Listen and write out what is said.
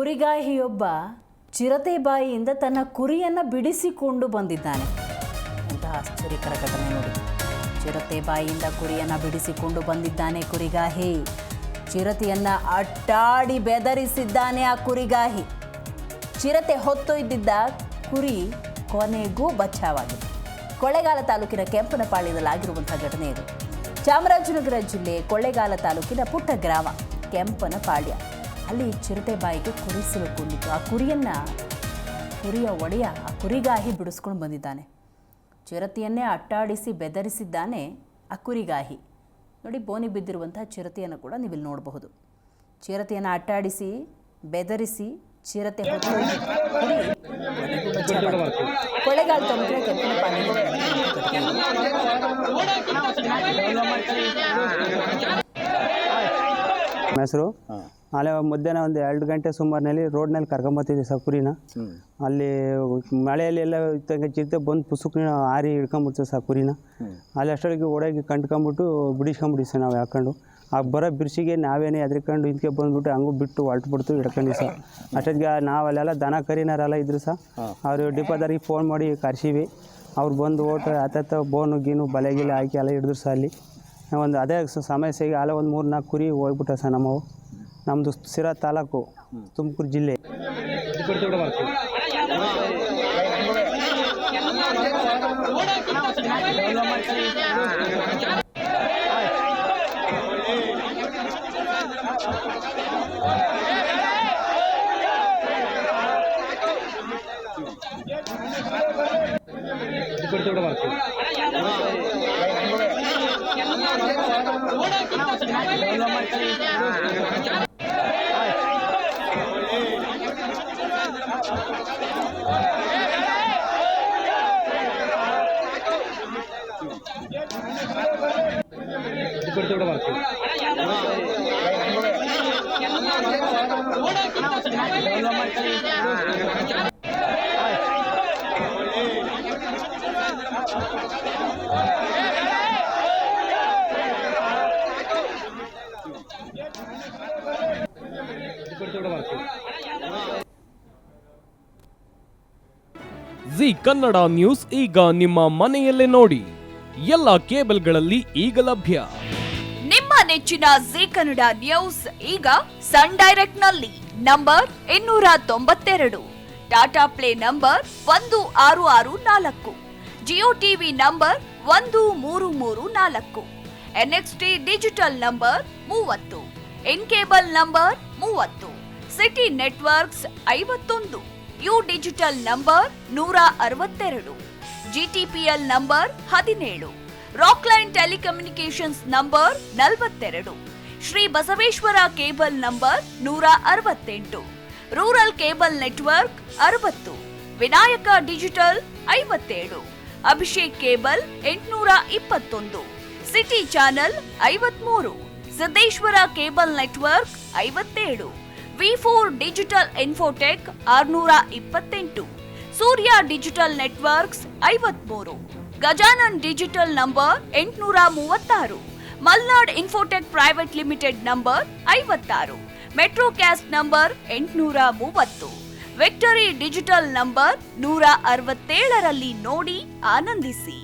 ಕುರಿಗಾಹಿಯೊಬ್ಬ ಚಿರತೆ ಬಾಯಿಯಿಂದ ತನ್ನ ಕುರಿಯನ್ನು ಬಿಡಿಸಿಕೊಂಡು ಬಂದಿದ್ದಾನೆ. ಎಂತಹ ಆಶ್ಚರ್ಯಕರ ಘಟನೆ ನೋಡಿ. ಚಿರತೆ ಬಾಯಿಯಿಂದ ಕುರಿಯನ್ನು ಬಿಡಿಸಿಕೊಂಡು ಬಂದಿದ್ದಾನೆ ಕುರಿಗಾಹಿ. ಚಿರತೆಯನ್ನು ಅಟ್ಟಾಡಿ ಬೆದರಿಸಿದ್ದಾನೆ ಆ ಕುರಿಗಾಹಿ. ಚಿರತೆ ಹೊತ್ತೊಯ್ದಿದ್ದ ಕುರಿ ಕೊನೆಗೂ ಬಚಾವಾಗಿದೆ. ಕೊಳ್ಳೇಗಾಲ ತಾಲೂಕಿನ ಕೆಂಪನಪಾಳ್ಯದಲ್ಲಾಗಿರುವಂತಹ ಘಟನೆ ಇದು. ಚಾಮರಾಜನಗರ ಜಿಲ್ಲೆ ಕೊಳ್ಳೇಗಾಲ ತಾಲೂಕಿನ ಪುಟ್ಟ ಗ್ರಾಮ ಕೆಂಪನಪಾಳ್ಯ. ಅಲ್ಲಿ ಚಿರತೆ ಬಾಯಿಗೆ ಕುರಿ ಸಿಲುಕೊಂಡಿತ್ತು. ಆ ಕುರಿಯ ಒಡೆಯ ಆ ಕುರಿಗಾಹಿ ಬಿಡಿಸ್ಕೊಂಡು ಬಂದಿದ್ದಾನೆ. ಚಿರತೆಯನ್ನೇ ಅಟ್ಟಾಡಿಸಿ ಬೆದರಿಸಿದ್ದಾನೆ ಆ ಕುರಿಗಾಹಿ. ನೋಡಿ, ಬೋನಿ ಬಿದ್ದಿರುವಂತಹ ಚಿರತೆಯನ್ನು ಕೂಡ ನೀವಿಲ್ಲಿ ನೋಡಬಹುದು. ಚಿರತೆಯನ್ನು ಅಟ್ಟಾಡಿಸಿ ಬೆದರಿಸಿ ಚಿರತೆ ಕೊಳ್ಳೇಗಾಲ ತಾಲೂಕಿನ ಕೆಂಪನಪಾಳ್ಯ. ಹೆಸರು ಅಲ್ಲೇ ಮಧ್ಯಾಹ್ನ ಒಂದು 2 ಗಂಟೆ ಸುಮಾರಿನಲ್ಲಿ ರೋಡ್ನಲ್ಲಿ ಕರ್ಕೊಂಬತ್ತಿದ್ದೆ ಸರ್ ಕುರಿನ. ಅಲ್ಲಿ ಮಳೆಯಲ್ಲಿ ಎಲ್ಲ ಇದ್ದಂಗೆ ಚಿರತೆ ಬಂದು ಪುಸುಕ್ನ ಆರಿ ಹಿಡ್ಕೊಂಬಿಡ್ತೀವಿ ಸರ್ ಕುರಿನ. ಅಲ್ಲಿ ಅಷ್ಟೊಳಗೆ ಓಡಾಗಿ ಕಂಡ್ಕೊಂಬಿಟ್ಟು ಬಿಡಿಸ್ಕೊಂಬಿಡಿ ಸರ್ ನಾವು ಹಾಕೊಂಡು. ಆ ಬರೋ ಬಿರ್ಸಿಗೆ ನಾವೇನೇ ಎದ್ರಿಕೊಂಡು ಇದಕ್ಕೆ ಬಂದುಬಿಟ್ಟು ಹಂಗೂ ಬಿಟ್ಟು ಹೊರಟುಬಿಡ್ತು ಹಿಡ್ಕೊಂಡು ಸರ್. ಅಷ್ಟೊತ್ತಿಗೆ ನಾವಲ್ಲೆಲ್ಲ ದನ ಕರಿನಾರೆಲ್ಲ ಇದ್ರು ಸರ್. ಅವರು ಡಿಪೋದವ್ರಿಗೆ ಫೋನ್ ಮಾಡಿ ಕರ್ಸೀವಿ. ಅವ್ರು ಬಂದು ಓಟು ಆತ ಬೋನು ಗೀನು ಬಲೆಗಿಲೆ ಹಾಕಿ ಎಲ್ಲ ಹಿಡಿದ್ರು ಸರ್. ಅಲ್ಲಿ ಒಂದು ಅದೇ ಸಮಸ್ಯೆಗೆ ಅಲ್ಲೇ ಒಂದು 3-4 ಕುರಿ ಹೋಗ್ಬಿಟ್ಟ ಸರ್ ನಮ್ಮವು. ನಮ್ಮದು ಸಿರಾ ತಾಲೂಕು, ತುಮಕೂರು ಜಿಲ್ಲೆ. ಜಿ ಕನ್ನಡ ನ್ಯೂಸ್ ಈಗ ನಿಮ್ಮ ಮನೆಯಲ್ಲೇ ನೋಡಿ. ಎಲ್ಲ ಕೇಬಲ್ಗಳಲ್ಲಿ ಈಗ ಲಭ್ಯ. ನಿಮ್ಮ ನೆಚ್ಚಿನ ಜಿ ಕನ್ನಡ ನ್ಯೂಸ್ ಈಗ ಸನ್ ಡೈರೆಕ್ಟ್ ನಲ್ಲಿ number 292, Tata play number 1664, Jio TV number 1334, NXT digital number 30, in cable number 30, city networks 51, U digital number 162, GTPL number 17, Rockline telecommunications number 42, Shri Basaveshwara cable number 168, rural cable network 60, Vinayaka digital 57, Abhishek cable 821, city channel 53, Siddeshwara cable network 57, V4 digital Infotech 628, Surya digital networks 53, Gajanan digital number 836, Malnad Infotech private limited number 56, Metrocast number 830, Victory digital number 167ರಲ್ಲಿ ನೋಡಿ ಆನಂದಿಸಿ.